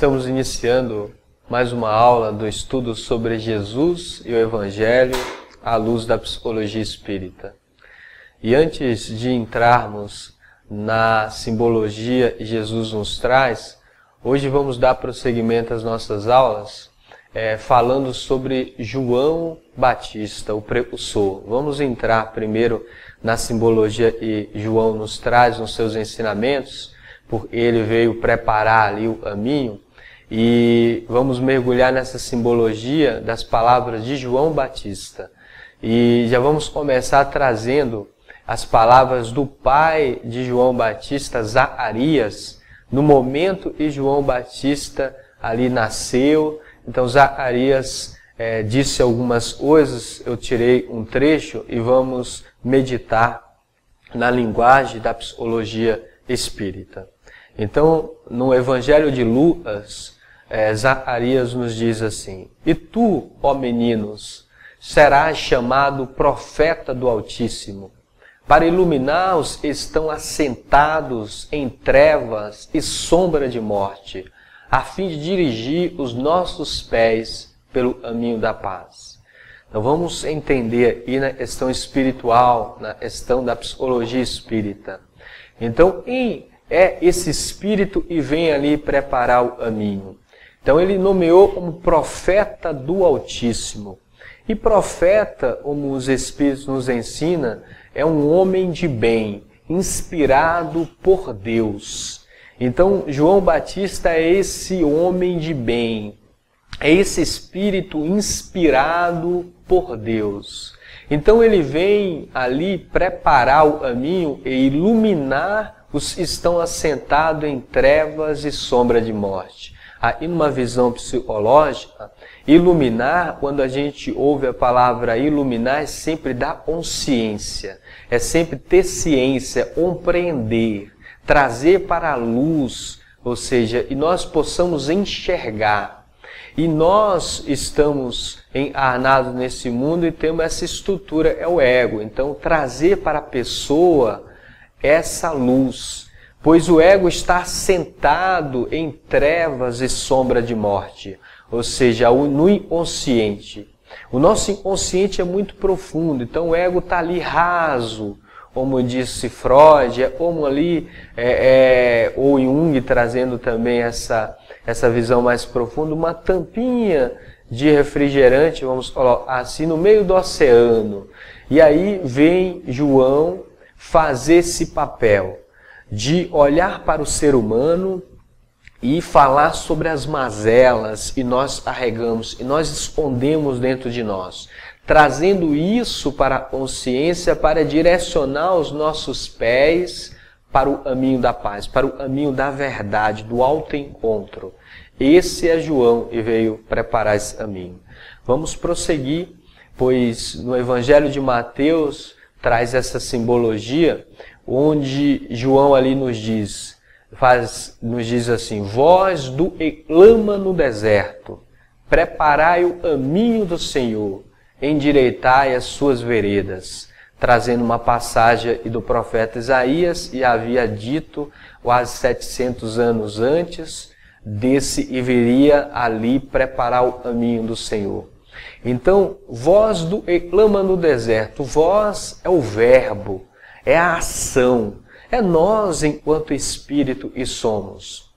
Estamos iniciando mais uma aula do estudo sobre Jesus e o Evangelho à luz da psicologia espírita. E antes de entrarmos na simbologia que Jesus nos traz, hoje vamos dar prosseguimento às nossas aulas falando sobre João Batista, o precursor. Vamos entrar primeiro na simbologia que João nos traz nos seus ensinamentos, porque ele veio preparar ali o caminho, e vamos mergulhar nessa simbologia das palavras de João Batista. E já vamos começar trazendo as palavras do pai de João Batista, Zacarias, no momento que João Batista ali nasceu. Então Zacarias disse algumas coisas, eu tirei um trecho e vamos meditar na linguagem da psicologia espírita. Então, no Evangelho de Lucas, Zacarias nos diz assim: "E tu, ó meninos, serás chamado profeta do Altíssimo, para iluminar os que estão assentados em trevas e sombra de morte, a fim de dirigir os nossos pés pelo caminho da paz." Então vamos entender aí na questão espiritual, na questão da psicologia espírita. Então, quem é esse espírito que vem ali preparar o caminho? Então ele nomeou como profeta do Altíssimo. E profeta, como os Espíritos nos ensinam, é um homem de bem, inspirado por Deus. Então João Batista é esse homem de bem, é esse espírito inspirado por Deus. Então ele vem ali preparar o caminho e iluminar os que estão assentados em trevas e sombra de morte. Aí, numa visão psicológica, iluminar, quando a gente ouve a palavra iluminar, é sempre dar consciência, é sempre ter ciência, compreender, trazer para a luz, ou seja, e nós possamos enxergar. E nós estamos encarnados nesse mundo e temos essa estrutura, é o ego. Então, trazer para a pessoa essa luz, pois o ego está sentado em trevas e sombra de morte, ou seja, no inconsciente. O nosso inconsciente é muito profundo, então o ego está ali raso, como disse Freud, é como ali, ou Jung trazendo também essa visão mais profunda, uma tampinha de refrigerante, vamos colocar assim, no meio do oceano. E aí vem João fazer esse papel de olhar para o ser humano e falar sobre as mazelas que nós carregamos e nós escondemos dentro de nós, trazendo isso para a consciência para direcionar os nossos pés para o caminho da paz, para o caminho da verdade, do autoencontro. Esse é João e veio preparar esse caminho. Vamos prosseguir, pois no Evangelho de Mateus traz essa simbologia, onde João ali nos diz assim: "Voz do que clama no deserto, preparai o caminho do Senhor, endireitai as suas veredas", trazendo uma passagem do profeta Isaías, e havia dito quase 700 anos antes, desse e viria ali preparar o caminho do Senhor. Então, voz do que clama no deserto, voz é o verbo, é a ação, é nós enquanto espírito e somos.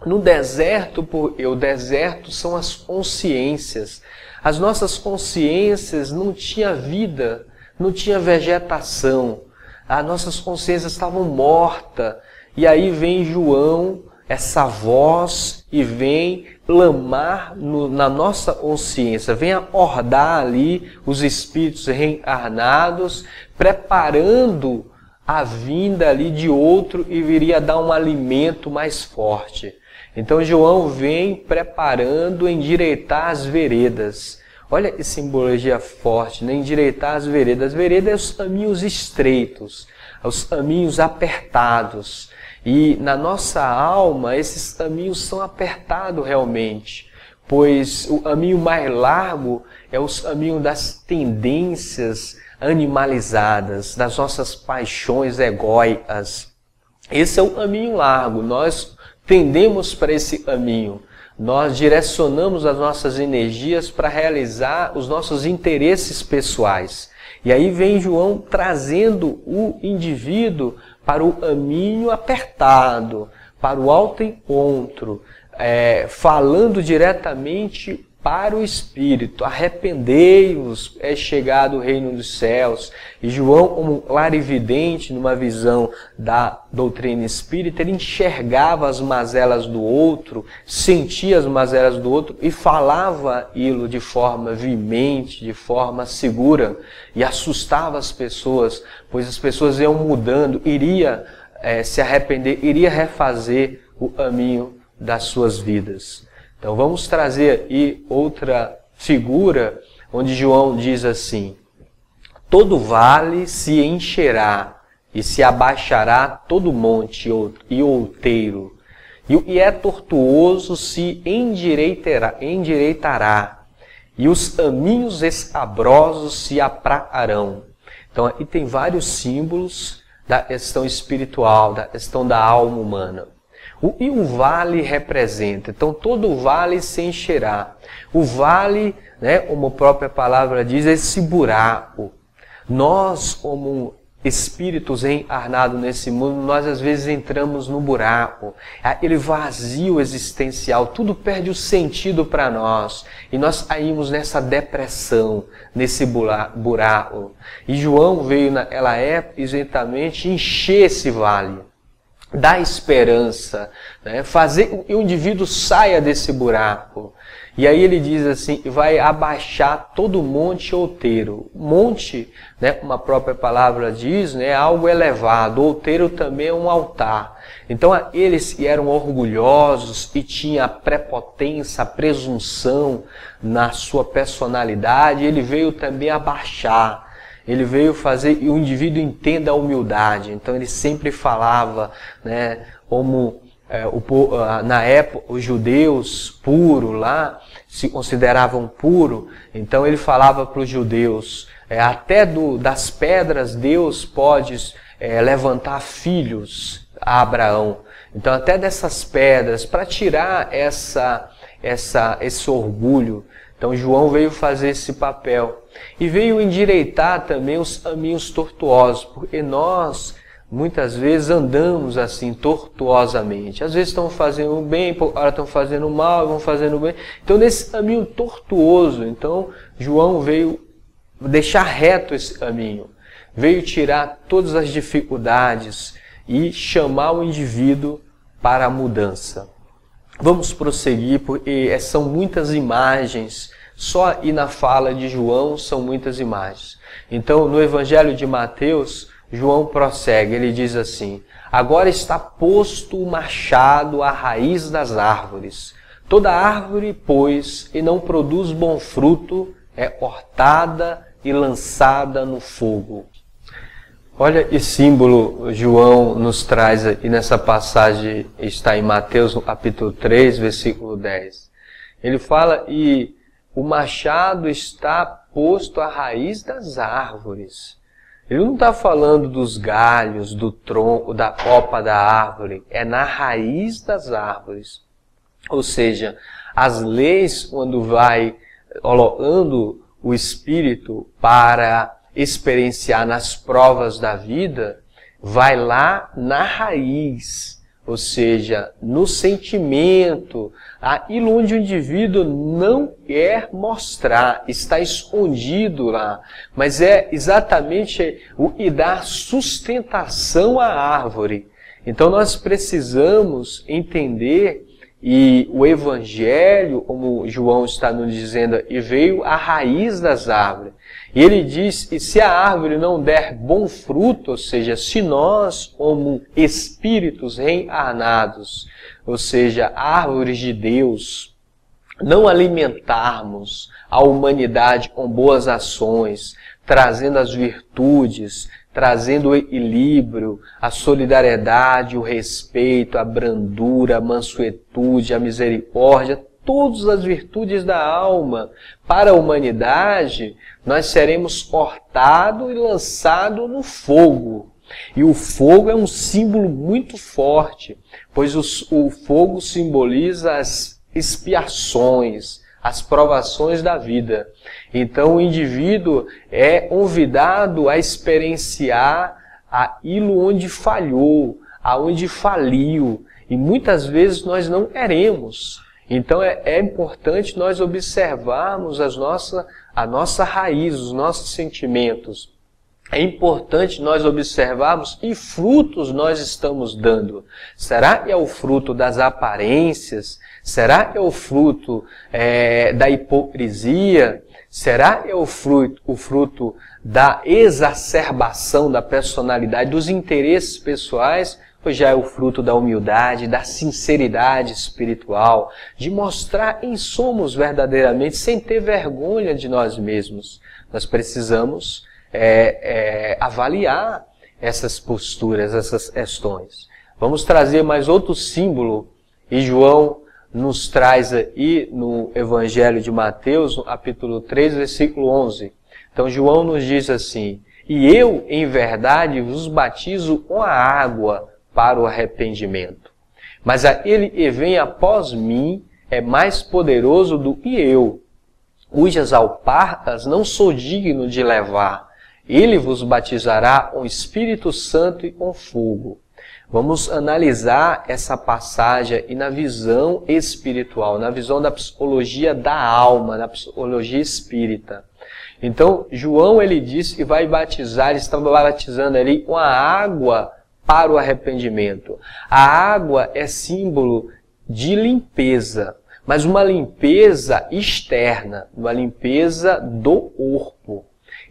No deserto, porque o deserto são as consciências. As nossas consciências não tinham vida, não tinha vegetação, as nossas consciências estavam mortas. E aí vem João, essa voz, e vem clamar na nossa consciência, vem acordar ali os espíritos reencarnados, preparando a vinda ali de outro e viria dar um alimento mais forte. Então João vem preparando, endireitar as veredas. Olha que simbologia forte, né? Endireitar as veredas. As veredas são os caminhos estreitos, os caminhos apertados. E na nossa alma, esses caminhos são apertados realmente, pois o caminho mais largo é o caminho das tendências animalizadas, das nossas paixões egóicas. Esse é o caminho largo, nós tendemos para esse caminho. nós direcionamos as nossas energias para realizar os nossos interesses pessoais. E aí vem João trazendo o indivíduo para o caminho apertado, para o autoencontro, falando diretamente para o Espírito. Arrependei-vos, é chegado o reino dos céus. E João, como clarividente, numa visão da doutrina espírita, ele enxergava as mazelas do outro, sentia as mazelas do outro e falava aquilo de forma veemente, de forma segura, e assustava as pessoas, pois as pessoas iam mudando, iria se arrepender, iria refazer o caminho das suas vidas. Então vamos trazer aí outra figura, onde João diz assim: todo vale se encherá, e se abaixará todo monte e outeiro, e o que é tortuoso se endireitará, e os caminhos escabrosos se apraarão. Então aqui tem vários símbolos da questão espiritual, da questão da alma humana. E o vale representa? Então todo vale se encherá. O vale, né, como a própria palavra diz, é esse buraco. Nós, como espíritos reencarnados nesse mundo, nós às vezes entramos no buraco, aquele vazio existencial, tudo perde o sentido para nós. E nós caímos nessa depressão, nesse buraco. E João veio naquela época exatamente encher esse vale, dar esperança, né? Fazer com que o indivíduo saia desse buraco. E aí ele diz assim, vai abaixar todo monte outeiro. Monte, né, como a própria palavra diz, né, é algo elevado. Outeiro também é um altar. Então eles que eram orgulhosos e tinham a prepotência, a presunção na sua personalidade, ele veio também abaixar. Ele veio fazer que o indivíduo entenda a humildade. Então ele sempre falava, né, como na época os judeus puros lá se consideravam puros. Então ele falava para os judeus, até das pedras Deus pode levantar filhos a Abraão. Então até dessas pedras, para tirar esse orgulho. Então João veio fazer esse papel. E veio endireitar também os caminhos tortuosos, porque nós muitas vezes andamos assim tortuosamente. Às vezes estão fazendo bem, agora estão fazendo mal, vão fazendo bem. Então nesse caminho tortuoso, então João veio deixar reto esse caminho. Veio tirar todas as dificuldades e chamar o indivíduo para a mudança. Vamos prosseguir, porque são muitas imagens. Só aí na fala de João são muitas imagens. Então, no Evangelho de Mateus, João prossegue, ele diz assim: agora está posto o machado à raiz das árvores. Toda árvore, pois, e não produz bom fruto, é cortada e lançada no fogo. Olha que símbolo João nos traz aqui nessa passagem, está em Mateus, no capítulo 3, versículo 10. Ele fala, e o machado está posto à raiz das árvores. Ele não está falando dos galhos, do tronco, da copa da árvore. É na raiz das árvores. Ou seja, as leis, quando vai colocando o espírito para experienciar nas provas da vida, vai lá na raiz. Ou seja, no sentimento, aquilo onde o indivíduo não quer mostrar, está escondido lá. Mas é exatamente o que dá sustentação à árvore. Então nós precisamos entender, e o Evangelho, como João está nos dizendo, e veio à raiz das árvores. E ele diz, e se a árvore não der bom fruto, ou seja, se nós, como espíritos reencarnados, ou seja, árvores de Deus, não alimentarmos a humanidade com boas ações, trazendo as virtudes, trazendo o equilíbrio, a solidariedade, o respeito, a brandura, a mansuetude, a misericórdia, todas as virtudes da alma para a humanidade, nós seremos cortados e lançados no fogo. E o fogo é um símbolo muito forte, pois o fogo simboliza as expiações, as provações da vida. Então o indivíduo é convidado a experienciar aquilo onde falhou, aonde faliu, e muitas vezes nós não queremos. Então é importante nós observarmos a nossa raiz, os nossos sentimentos. É importante nós observarmos que frutos nós estamos dando. Será que é o fruto das aparências? Será que é o fruto da hipocrisia? Será que é o fruto da exacerbação da personalidade, dos interesses pessoais? Ou já é o fruto da humildade, da sinceridade espiritual, de mostrar quem somos verdadeiramente, sem ter vergonha de nós mesmos? Nós precisamos avaliar essas posturas, essas questões. Vamos trazer mais outro símbolo, e João nos traz aí no Evangelho de Mateus, no capítulo 3, versículo 11. Então João nos diz assim: e eu, em verdade, vos batizo com a água para o arrependimento. Mas aquele que vem após mim é mais poderoso do que eu, cujas alparcas não sou digno de levar. Ele vos batizará com Espírito Santo e com fogo. Vamos analisar essa passagem e na visão espiritual, na visão da psicologia da alma, na psicologia espírita. Então, João, ele disse que vai batizar, ele estava batizando ali com a água para o arrependimento. A água é símbolo de limpeza, mas uma limpeza externa, uma limpeza do corpo.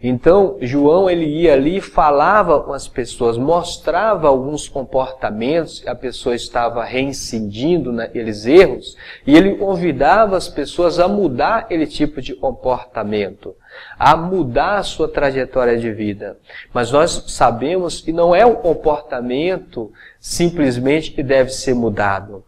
Então, João, ele ia ali, falava com as pessoas, mostrava alguns comportamentos que a pessoa estava reincidindo naqueles erros, e ele convidava as pessoas a mudar aquele tipo de comportamento, a mudar a sua trajetória de vida. Mas nós sabemos que não é um comportamento simplesmente que deve ser mudado,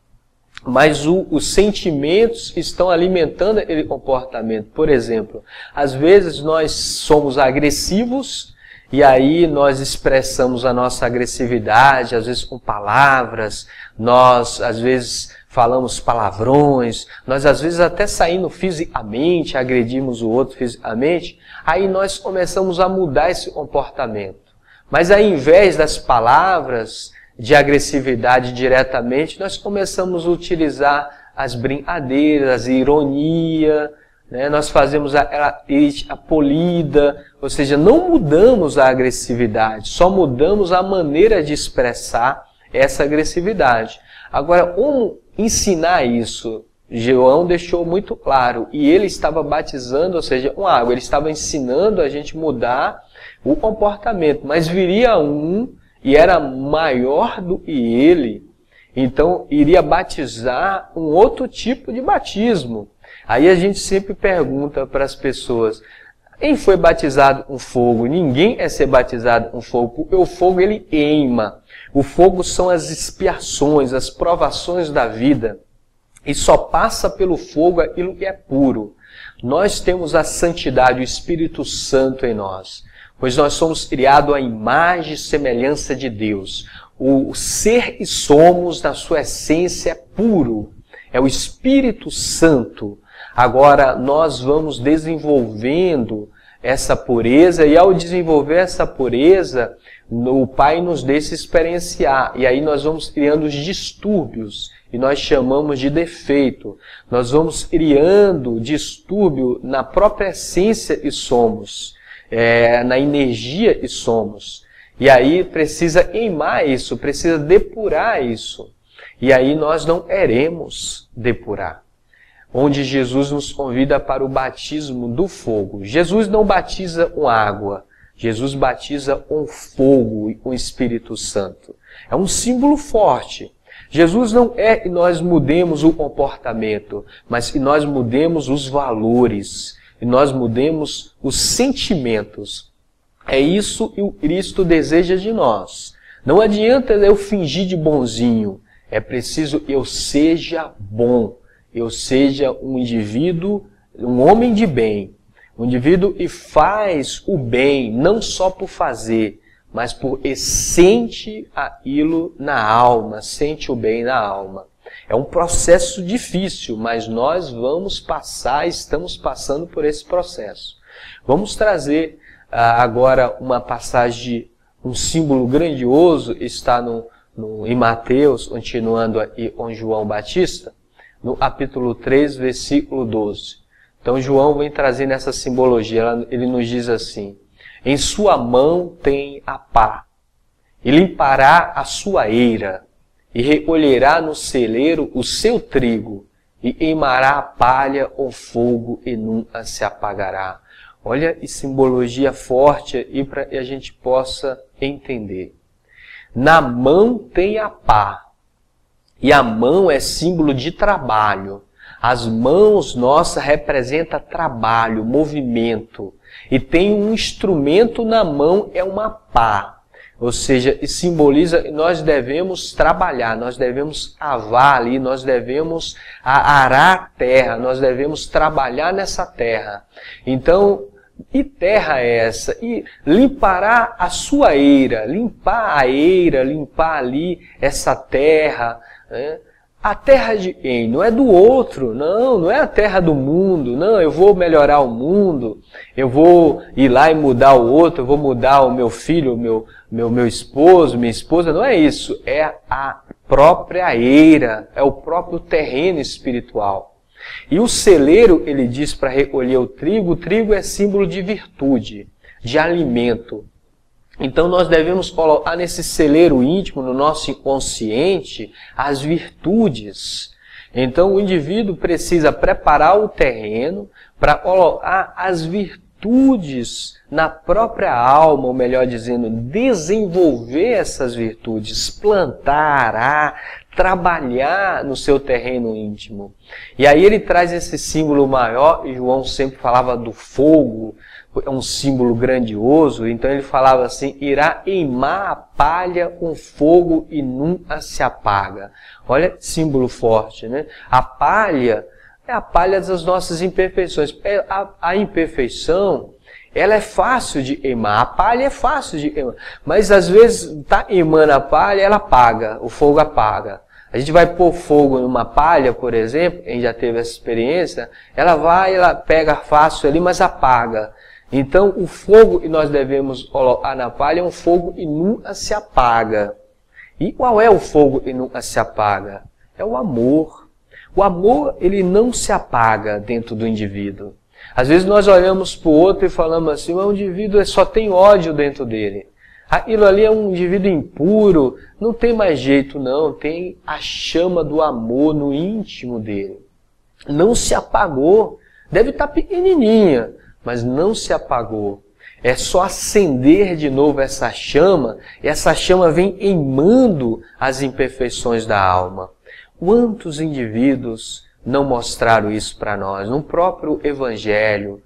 mas os sentimentos estão alimentando aquele comportamento. Por exemplo, às vezes nós somos agressivos e aí nós expressamos a nossa agressividade, às vezes com palavras, nós às vezes falamos palavrões, nós às vezes até saindo fisicamente, agredimos o outro fisicamente, aí nós começamos a mudar esse comportamento. Mas ao invés das palavras de agressividade diretamente, nós começamos a utilizar as brincadeiras, a ironia, né? Nós fazemos a polida, ou seja, não mudamos a agressividade, só mudamos a maneira de expressar essa agressividade. Agora, como ensinar isso? João deixou muito claro, e ele estava batizando, ou seja, com água, ele estava ensinando a gente mudar o comportamento, mas viria e era maior do que ele, então iria batizar um outro tipo de batismo. Aí a gente sempre pergunta para as pessoas, quem foi batizado com fogo? Ninguém é ser batizado com fogo, porque o fogo ele queima. O fogo são as expiações, as provações da vida, e só passa pelo fogo aquilo que é puro. Nós temos a santidade, o Espírito Santo em nós, pois nós somos criados à imagem e semelhança de Deus. O ser que somos, na sua essência, é puro. É o Espírito Santo. Agora, nós vamos desenvolvendo essa pureza, e ao desenvolver essa pureza, o Pai nos deixa experienciar. E aí nós vamos criando os distúrbios, e nós chamamos de defeito. Nós vamos criando distúrbio na própria essência que somos. Na energia que somos. E aí precisa queimar isso, precisa depurar isso. E aí nós não queremos depurar. Onde Jesus nos convida para o batismo do fogo. Jesus não batiza com água, Jesus batiza com fogo e com o Espírito Santo. É um símbolo forte. Jesus não é que nós mudemos o comportamento, mas que nós mudemos os valores, e nós mudemos os sentimentos. É isso que o Cristo deseja de nós. Não adianta eu fingir de bonzinho. É preciso que eu seja bom. Eu seja um indivíduo, um homem de bem. Um indivíduo que faz o bem, não só por fazer, mas porque sente aquilo na alma, sente o bem na alma. É um processo difícil, mas nós vamos passar, estamos passando por esse processo. Vamos trazer agora uma passagem, um símbolo grandioso, está em Mateus, continuando aí com João Batista, no capítulo 3, versículo 12. Então João vem trazendo essa simbologia, ele nos diz assim: em sua mão tem a pá, e limpará a sua eira, e recolherá no celeiro o seu trigo, e queimará a palha ou fogo, e nunca se apagará. Olha que simbologia forte aí para que a gente possa entender. Na mão tem a pá, e a mão é símbolo de trabalho. As mãos nossas representam trabalho, movimento, e tem um instrumento na mão, é uma pá. Ou seja, simboliza que nós devemos trabalhar, nós devemos cavar ali, nós devemos arar a terra, nós devemos trabalhar nessa terra. Então, e terra é essa? E limpará a sua eira, limpar a eira, limpar ali essa terra, né? A terra de quem? Não é do outro, não é a terra do mundo, não, eu vou melhorar o mundo, eu vou ir lá e mudar o outro, eu vou mudar o meu filho, meu esposo, minha esposa, não é isso, é a própria eira, é o próprio terreno espiritual. E o celeiro, ele diz para recolher o trigo é símbolo de virtude, de alimento. Então nós devemos colocar nesse celeiro íntimo, no nosso inconsciente, as virtudes. Então o indivíduo precisa preparar o terreno para colocar as virtudes na própria alma, ou melhor dizendo, desenvolver essas virtudes, plantar, arar, trabalhar no seu terreno íntimo. E aí ele traz esse símbolo maior, e João sempre falava do fogo, é um símbolo grandioso, então ele falava assim: irá queimar a palha com fogo e nunca se apaga. Olha, símbolo forte, né? A palha é a palha das nossas imperfeições. A imperfeição, ela é fácil de queimar, a palha é fácil de queimar, mas às vezes está queimando a palha, ela apaga, o fogo apaga. A gente vai pôr fogo numa palha, por exemplo, quem já teve essa experiência, ela pega fácil ali, mas apaga. Então, o fogo que nós devemos colocar na palha é um fogo que nunca se apaga. E qual é o fogo que nunca se apaga? É o amor. O amor, ele não se apaga dentro do indivíduo. Às vezes nós olhamos para o outro e falamos assim: o indivíduo só tem ódio dentro dele. Aquilo ali é um indivíduo impuro, não tem mais jeito não, tem a chama do amor no íntimo dele. Não se apagou, deve estar pequenininha, mas não se apagou. É só acender de novo essa chama, e essa chama vem queimando as imperfeições da alma. Quantos indivíduos não mostraram isso para nós? No próprio Evangelho,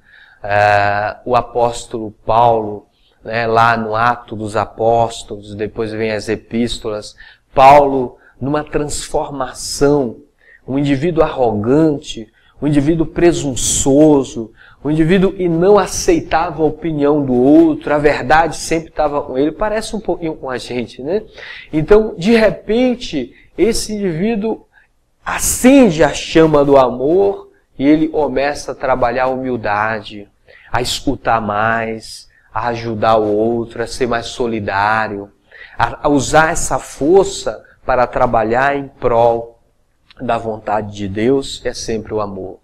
o apóstolo Paulo, lá no Ato dos Apóstolos, depois vem as epístolas, Paulo, numa transformação, um indivíduo arrogante, um indivíduo presunçoso, um indivíduo que não aceitava a opinião do outro, a verdade sempre estava com ele, parece um pouquinho com a gente, né? Então, de repente, esse indivíduo acende a chama do amor e ele começa a trabalhar a humildade, a escutar mais, a ajudar o outro, a ser mais solidário, a usar essa força para trabalhar em prol da vontade de Deus, é sempre o amor.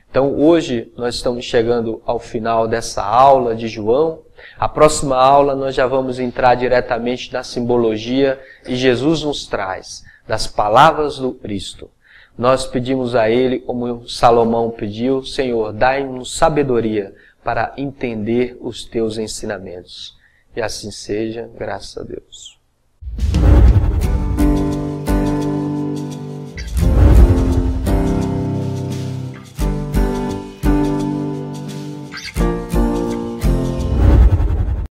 Então hoje nós estamos chegando ao final dessa aula de João. A próxima aula nós já vamos entrar diretamente na simbologia que Jesus nos traz, das palavras do Cristo. Nós pedimos a Ele, como Salomão pediu: Senhor, dai-nos sabedoria para entender os Teus ensinamentos. E assim seja, graças a Deus.